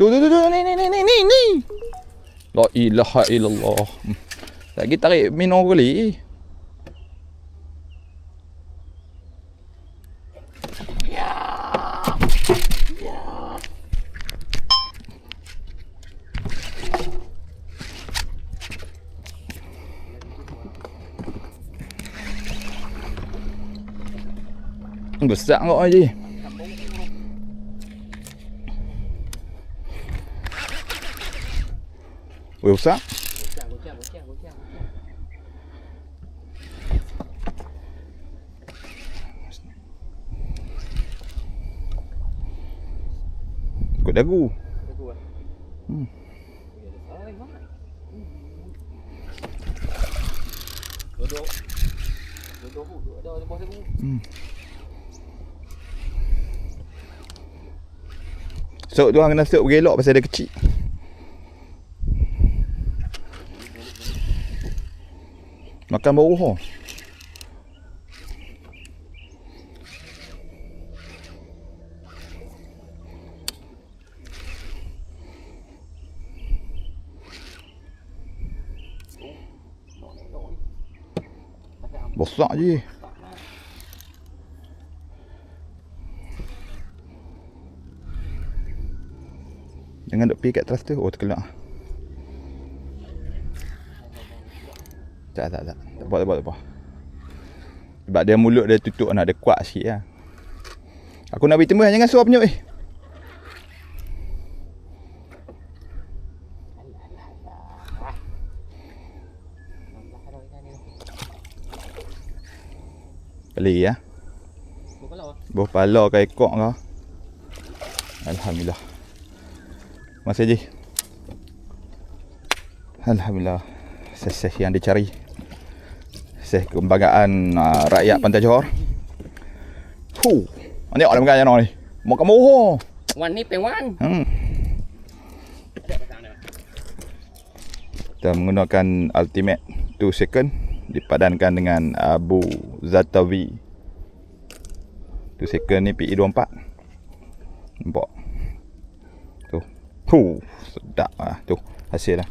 Tu ni. La ilaha illallah. Lagi tarik minum kali. Besar kau aje. Weh besar. Ikut dagu. Duduk ada bawah dagu. Sok tu orang kena sok bergelok pasal dia kecil. Makan bau ho. Besar je. Jangan duk pergi kat atas tu. Oh terkelak. Tak. Tak apa. Sebab dia mulut dia tutup nak dia kuat sikit lah. Aku nak bagi tembus, jangan suap penyuk Beli ya. Buah pala ke ekor kau. Alhamdulillah. Masih je. Alhamdulillah. Seseh yang dicari. Seseh kebanggaan rakyat Pantai Johor. Ni orang makan yang ni. Makan moho. Wan ni pengwan. Kita menggunakan Ultimate 2 second dipadankan dengan Abu Zatawi 2 second ni PE24. Nampak tu sedap lah tu hasil lah.